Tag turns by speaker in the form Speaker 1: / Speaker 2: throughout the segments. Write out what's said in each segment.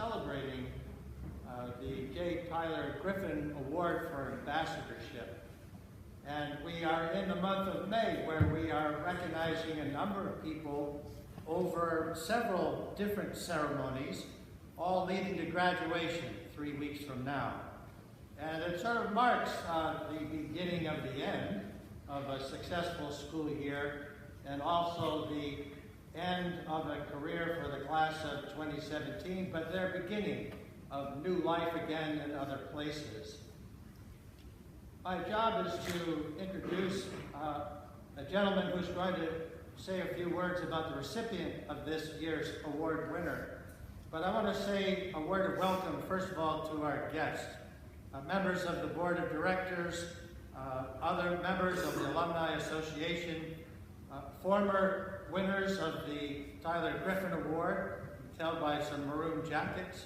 Speaker 1: celebrating the J. Tyler Griffin Award for Ambassadorship. And we are in the month of May, where we are recognizing a number of people over several different ceremonies, all leading to graduation 3 weeks from now. And it sort of marks the beginning of the end of a successful school year, and also the end of a career for the class of 2017, but their beginning of new life again in other places. My job is to introduce a gentleman who's going to say a few words about the recipient of this year's award winner. But I want to say a word of welcome, first of all, to our guests, members of the board of directors, other members of the Alumni Association, former winners of the Tyler Griffin Award, held by some maroon jackets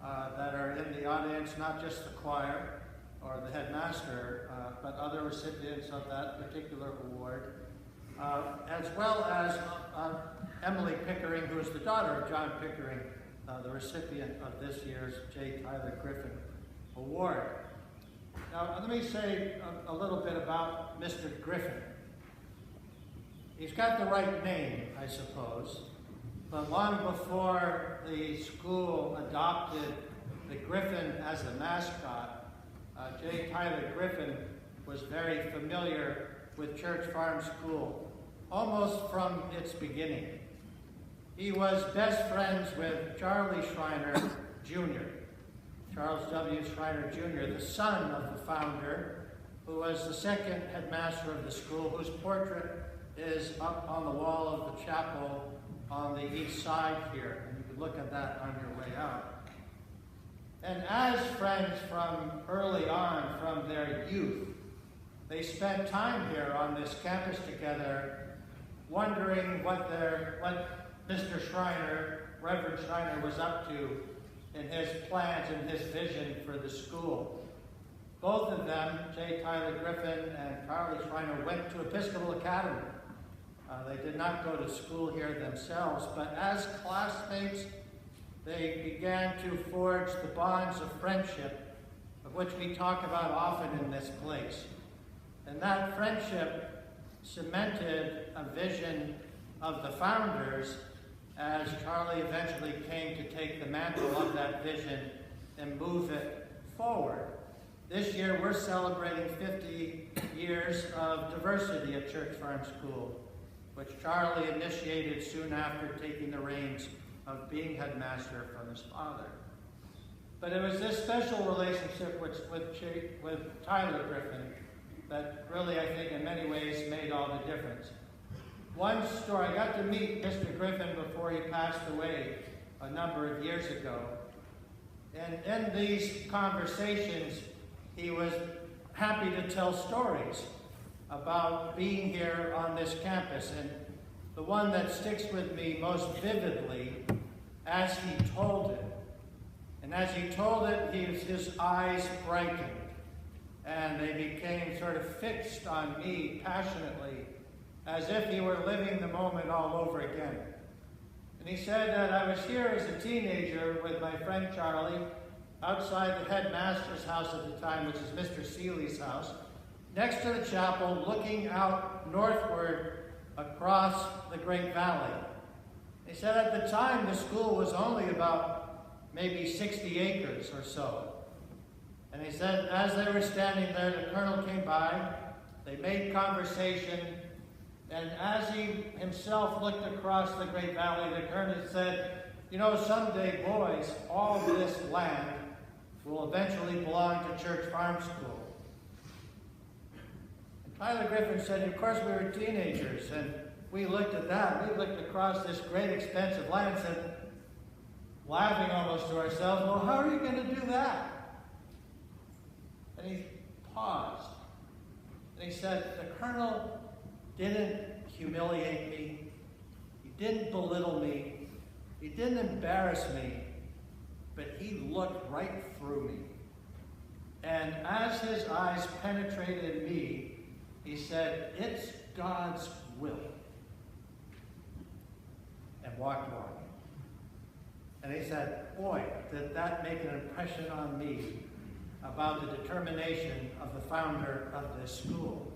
Speaker 1: that are in the audience, not just the choir or the headmaster, but other recipients of that particular award, as well as Emily Pickering, who is the daughter of John Pickering, the recipient of this year's J. Tyler Griffin Award. Now, let me say a little bit about Mr. Griffin. He's got the right name, I suppose, but long before the school adopted the Griffin as a mascot, J. Tyler Griffin was very familiar with Church Farm School, almost from its beginning. He was best friends with Charlie Schreiner, Jr., Charles W. Schreiner, Jr., the son of the founder, who was the second headmaster of the school, whose portrait is up on the wall of the chapel on the east side here. And you can look at that on your way out. And as friends from early on, from their youth, they spent time here on this campus together, wondering what Mr. Schreiner, Reverend Schreiner, was up to in his plans and his vision for the school. Both of them, J. Tyler Griffin and Charlie Schreiner, went to Episcopal Academy. They did not go to school here themselves, but as classmates, they began to forge the bonds of friendship, of which we talk about often in this place. And that friendship cemented a vision of the founders as Charlie eventually came to take the mantle of that vision and move it forward. This year, we're celebrating 50 years of diversity at Church Farm School, which Charlie initiated soon after taking the reins of being headmaster from his father. But it was this special relationship with Tyler Griffin that really, I think, in many ways made all the difference. One story, I got to meet Mr. Griffin before he passed away a number of years ago. And in these conversations, he was happy to tell stories about being here on this campus. And the one that sticks with me most vividly, as he told it. And as he told it, his eyes brightened, and they became sort of fixed on me passionately, as if he were living the moment all over again. And he said that I was here as a teenager with my friend Charlie, outside the headmaster's house at the time, which is Mr. Seeley's house, next to the chapel, looking out northward across the Great Valley. He said at the time the school was only about maybe 60 acres or so. And he said as they were standing there, the colonel came by, they made conversation, and as he himself looked across the Great Valley, the colonel said, "You know, someday, boys, all this land will eventually belong to Church Farm School." And Tyler Griffin said, of course we were teenagers, and we looked at that. We looked across this great expanse of land and said, laughing almost to ourselves, well, how are you going to do that? And he paused. And he said, the colonel didn't humiliate me. He didn't belittle me. He didn't embarrass me. But he looked right through me. And as his eyes penetrated me, he said, it's God's will. And walked on. And he said, boy, did that make an impression on me about the determination of the founder of this school.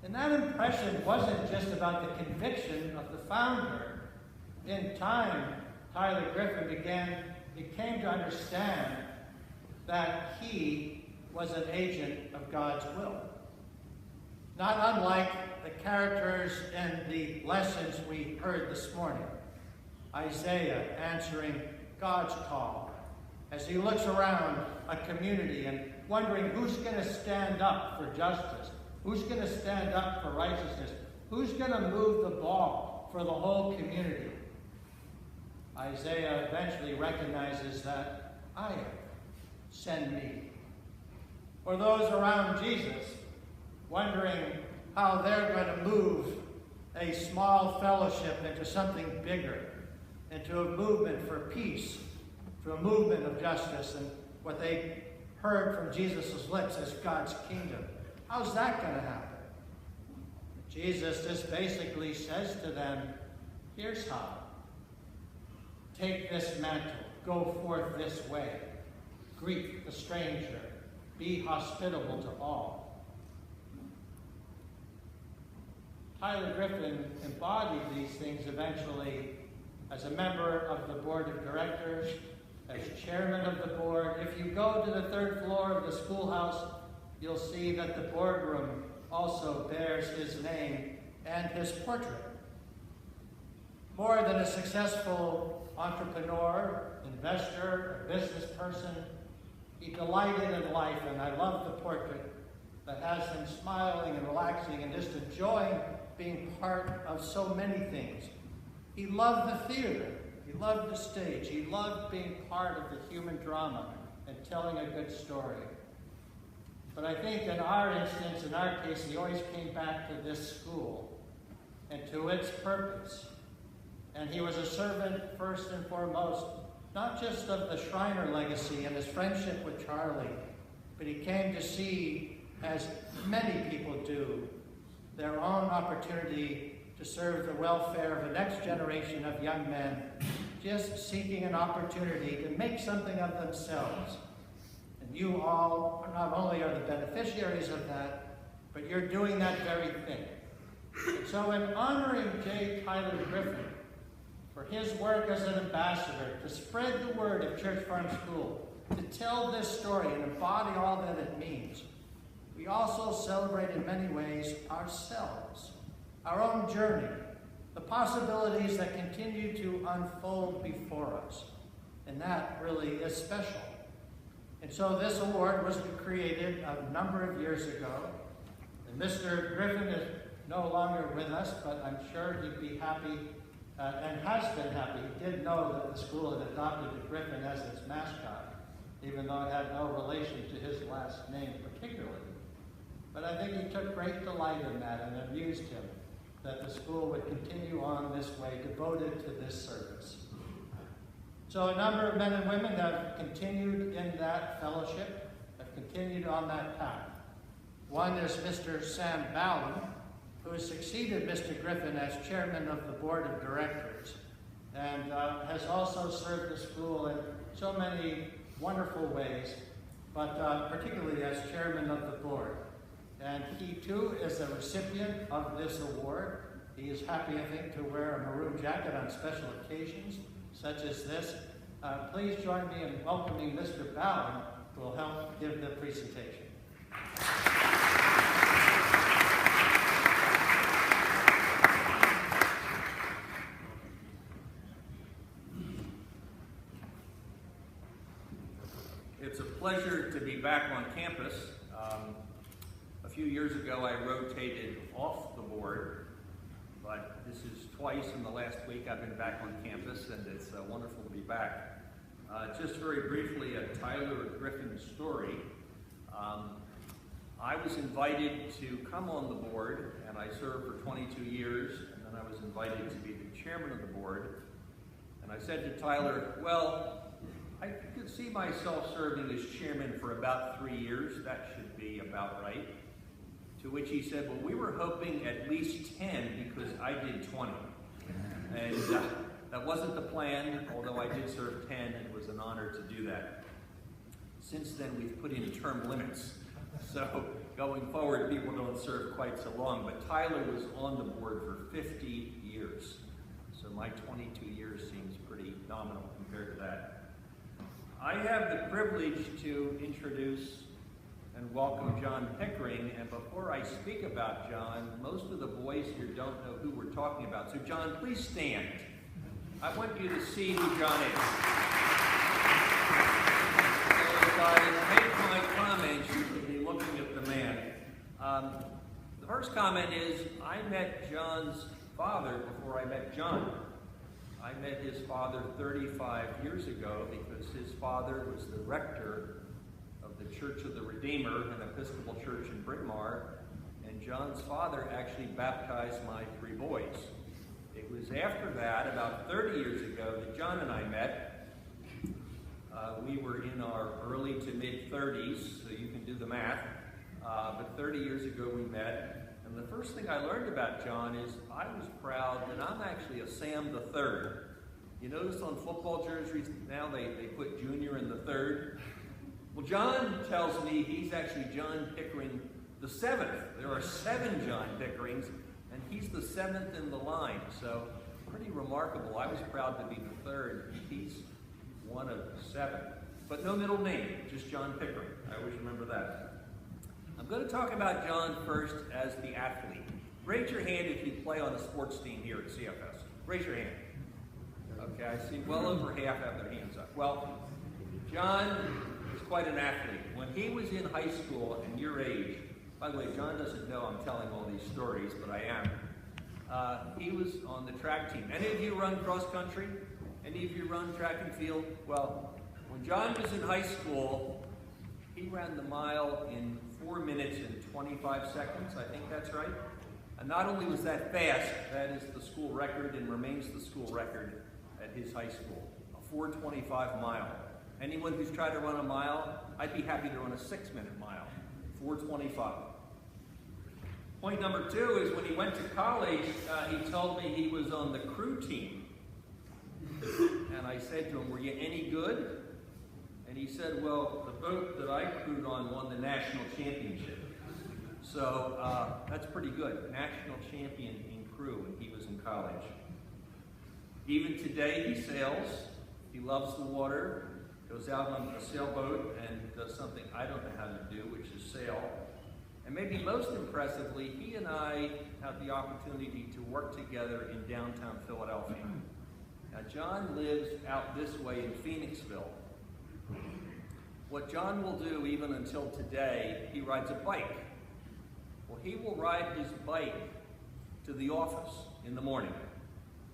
Speaker 1: And that impression wasn't just about the conviction of the founder. In time, Tyler Griffin came to understand that he was an agent of God's will. Not unlike the characters in the lessons we heard this morning. Isaiah answering God's call as he looks around a community and wondering who's going to stand up for justice, who's going to stand up for righteousness, who's going to move the ball for the whole community. Isaiah eventually recognizes that I am, send me. Or those around Jesus wondering how they're going to move a small fellowship into something bigger, into a movement for peace, to a movement of justice, and what they heard from Jesus' lips as God's kingdom. How's that going to happen? Jesus just basically says to them, here's how. Take this mantle, go forth this way, greet the stranger, be hospitable to all. Tyler Griffin embodied these things eventually as a member of the board of directors, as chairman of the board. If you go to the third floor of the schoolhouse, you'll see that the boardroom also bears his name and his portrait. More than a successful entrepreneur, investor, a business person, he delighted in life, and I love the portrait that has him smiling and relaxing and just enjoying being part of so many things. He loved the theater. He loved the stage. He loved being part of the human drama and telling a good story. But I think in our instance, in our case, he always came back to this school and to its purpose. And he was a servant first and foremost, not just of the Shriner legacy and his friendship with Charlie, but he came to see, as many people do, their own opportunity to serve the welfare of the next generation of young men, just seeking an opportunity to make something of themselves. And you all not only are the beneficiaries of that, but you're doing that very thing. And so in honoring J. Tyler Griffin for his work as an ambassador, to spread the word of Church Farm School, to tell this story and embody all that it means, we also celebrate in many ways ourselves, our own journey, the possibilities that continue to unfold before us. And that really is special. And so this award was created a number of years ago. And Mr. Griffin is no longer with us, but I'm sure he'd be happy and has been happy. He did know that the school had adopted the Griffin as its mascot, even though it had no relation to his last name particularly. But I think he took great delight in that, and it amused him that the school would continue on this way, devoted to this service. So a number of men and women have continued in that fellowship, have continued on that path. One is Mr. Sam Ballin, who has succeeded Mr. Griffin as chairman of the board of directors, and has also served the school in so many wonderful ways, but particularly as chairman of the board. And he too is a recipient of this award. He is happy, I think, to wear a maroon jacket on special occasions such as this. Please join me in welcoming Mr. Ballin, who will help give the presentation.
Speaker 2: It's a pleasure to be back on campus. A few years ago, I rotated off the board, but this is twice in the last week I've been back on campus, and it's wonderful to be back. Just very briefly, a Tyler Griffin story. I was invited to come on the board, and I served for 22 years, and then I was invited to be the chairman of the board. And I said to Tyler, well, I could see myself serving as chairman for about 3 years. That should be about right. To which he said, well, we were hoping at least 10 because I did 20. And That wasn't the plan, although I did serve 10, and it was an honor to do that. Since then, we've put in term limits. So going forward, people don't serve quite so long. But Tyler was on the board for 50 years. So my 22 years seems pretty nominal compared to that. I have the privilege to introduce and welcome John Pickering. And before I speak about John, most of the boys here don't know who we're talking about. So John, please stand. I want you to see who John is. So as I make my comments, you can be looking at the man. The first comment is, I met John's father before I met John. I met his father 35 years ago because his father was the rector of the Church of the Redeemer, an Episcopal church in Bryn Mawr, and John's father actually baptized my 3 boys. It was after that, about 30 years ago, that John and I met. We were in our early to mid-30s, so you can do the math, but 30 years ago we met. And the first thing I learned about John is I was proud that I'm actually a Sam the Third. You notice on football jerseys now they put junior in the third. Well, John tells me he's actually John Pickering the 7th. There are 7 John Pickerings, and he's the 7th in the line. So pretty remarkable. I was proud to be the 3rd. He's one of 7. But no middle name, just John Pickering. I always remember that. I'm going to talk about John first as the athlete. Raise your hand if you play on a sports team here at CFS. Raise your hand. Okay, I see well over half have their hands up. Well, John is quite an athlete. When he was in high school and your age, by the way, John doesn't know I'm telling all these stories, but I am. He was on the track team. Any of you run cross country? Any of you run track and field? Well, when John was in high school, he ran the mile in 4 minutes and 25 seconds, I think that's right. And not only was that fast, that is the school record and remains the school record at his high school, a 4:25 mile. Anyone who's tried to run a mile, I'd be happy to run a 6-minute mile, 4:25. Point number 2 is when he went to college, he told me he was on the crew team. And I said to him, were you any good? And he said, well, the boat that I crewed on won the national championship. So that's pretty good. National champion in crew when he was in college. Even today, he sails. He loves the water, goes out on a sailboat and does something I don't know how to do, which is sail. And maybe most impressively, he and I have the opportunity to work together in downtown Philadelphia. Now, John lives out this way in Phoenixville. What John will do, even until today, he rides a bike. Well, he will ride his bike to the office in the morning.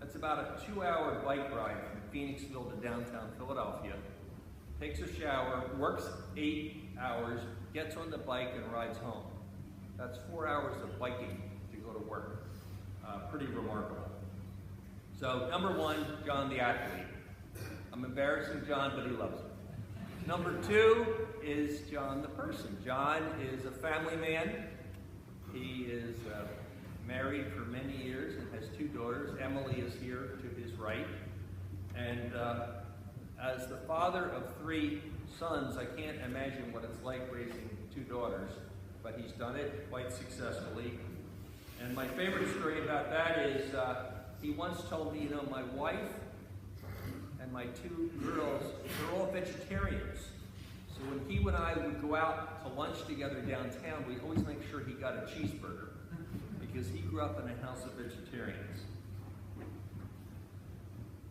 Speaker 2: That's about a 2-hour bike ride from Phoenixville to downtown Philadelphia. Takes a shower, works 8 hours, gets on the bike and rides home. That's 4 hours of biking to go to work. Pretty remarkable. So, number 1, John the athlete. I'm embarrassing John, but he loves it. Number 2 is John the person. John is a family man. He is married for many years and has 2 daughters. Emily is here to his right. And as the father of 3 sons, I can't imagine what it's like raising 2 daughters, but he's done it quite successfully. And my favorite story about that is he once told me, you know, my wife and my 2 girls, they're all vegetarians. So when he and I would go out to lunch together downtown, we'd always make sure he got a cheeseburger because he grew up in a house of vegetarians.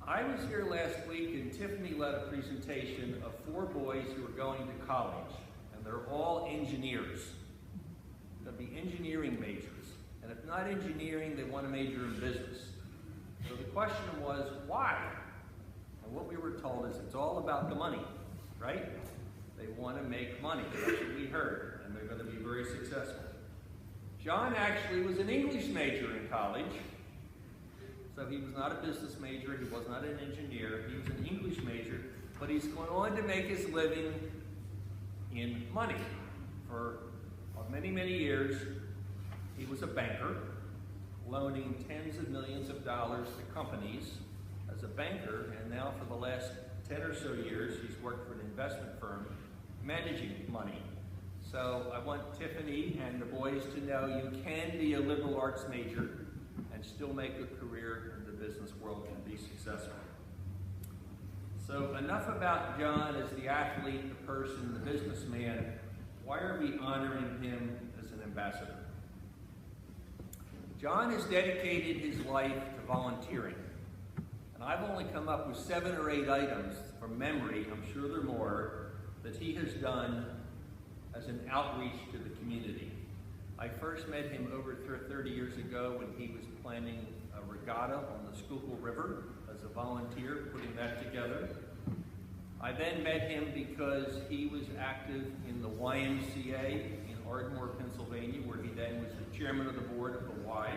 Speaker 2: I was here last week and Tiffany led a presentation of 4 boys who are going to college, and they're all engineers. They'll be engineering majors. And if not engineering, they want to major in business. So the question was, why? And what we were told is it's all about the money, right? They want to make money. That's what we heard, and they're going to be very successful. John actually was an English major in college. So he was not a business major, he was not an engineer, he was an English major, but he's going on to make his living in money. For many, many years, he was a banker, loaning tens of millions of dollars to companies as a banker, and now for the last 10 or so years, he's worked for an investment firm managing money. So I want Tiffany and the boys to know you can be a liberal arts major and still make a career in the business world and be successful. So enough about John as the athlete, the person, the businessman. Why are we honoring him as an ambassador? John has dedicated his life to volunteering. And I've only come up with 7 or 8 items from memory, I'm sure there are more, that he has done as an outreach to the community. I first met him over 30 years ago when he was planning a regatta on the Schuylkill River as a volunteer, putting that together. I then met him because he was active in the YMCA in Ardmore, Pennsylvania, where he then was the chairman of the board of the Y.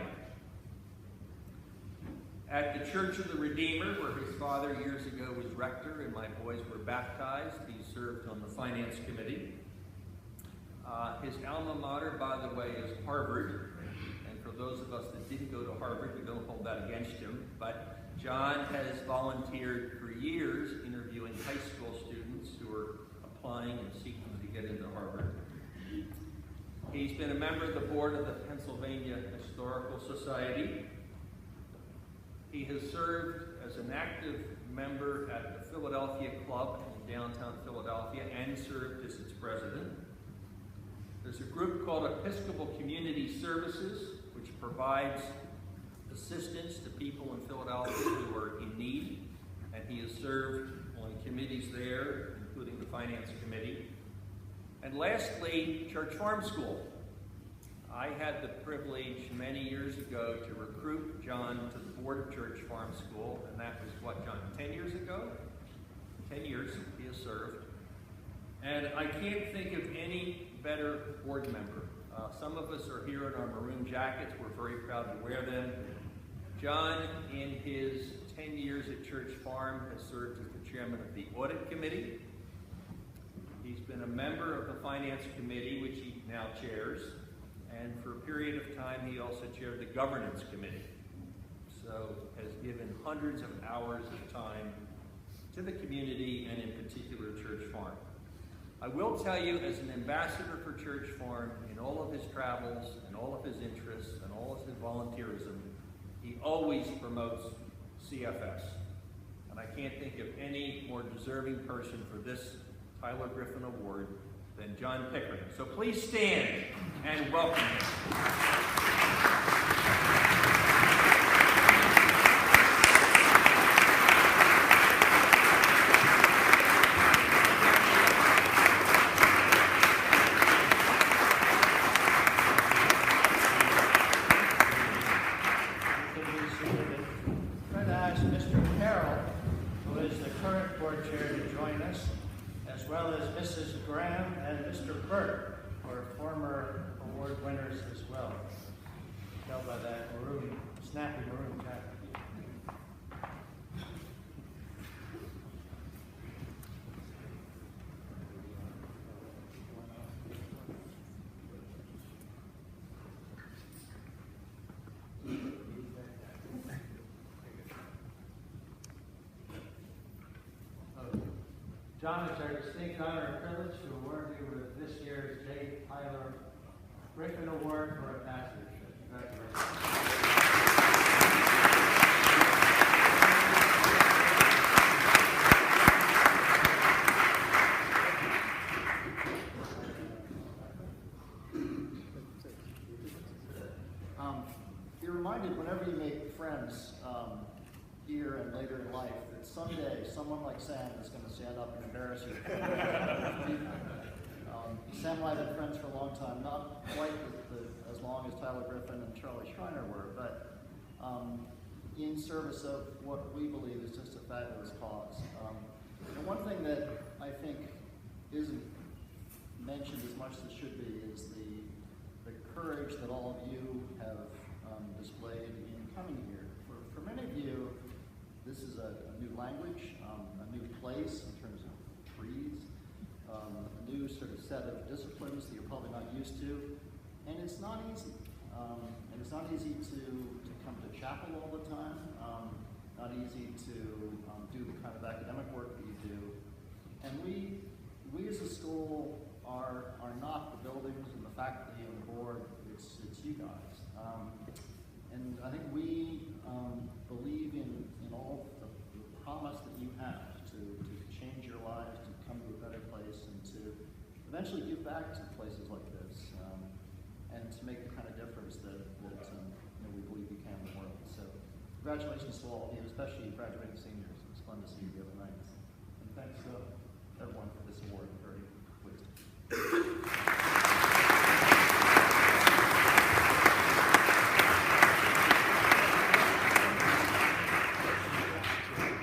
Speaker 2: At the Church of the Redeemer, where his father years ago was rector and my boys were baptized, he served on the finance committee. His alma mater, by the way, is Harvard. And for those of us that didn't go to Harvard, we don't hold that against him. But John has volunteered for years interviewing high school students who are applying and seeking to get into Harvard. He's been a member of the board of the Pennsylvania Historical Society. He has served as an active member at the Philadelphia Club in downtown Philadelphia and served as its president. There's a group called Episcopal Community Services, which provides assistance to people in Philadelphia who are in need, and he has served on committees there, including the Finance Committee. And lastly, Church Farm School. I had the privilege many years ago to recruit John to the board of Church Farm School, and that was, what, John, 10 years ago? 10 years he has served. And I can't think of any better board member. Some of us are here in our maroon jackets. We're very proud to wear them. John, in his 10 years at Church Farm, has served as the chairman of the Audit Committee. He's been a member of the Finance Committee, which he now chairs. And for a period of time, he also chaired the Governance Committee. So has given hundreds of hours of time to the community and in particular Church Farm. I will tell you, as an ambassador for Church Farm, in all of his travels and all of his interests and all of his volunteerism, he always promotes CFS. And I can't think of any more deserving person for this Tyler Griffin Award than John Pickering. So please stand and welcome him.
Speaker 1: Snappy maroon jacket. John, it's our distinct honor and privilege to award you with this year's J. Tyler Griffin Award for Ambassadorship. Congratulations.
Speaker 3: You're reminded whenever you make friends here and later in life that someday someone like Sam is going to stand up and embarrass you. Sam and I have been friends for a long time, not quite as long as Tyler Griffin and Charlie Schreiner were, but in service of what we believe is just a fabulous cause. And one thing that I think isn't mentioned as much as it should be is the courage that all of you have displayed in coming here. For many of you, this is a new language, a new place in terms of creeds, a new sort of set of disciplines that you're probably not used to, and it's not easy. And it's not easy to come to chapel all the time. not easy to do the kind of academic work that you do. And we as a school are not the buildings and the faculty and the board, it's you guys. And I think we believe in all the promise that you have to change your lives, to come to a better place, and to eventually give back to places like this, and to make the kind of difference that we believe you can in the world. So congratulations to all of you, especially graduating seniors. It was fun to see you the other night. And thanks to everyone for this award.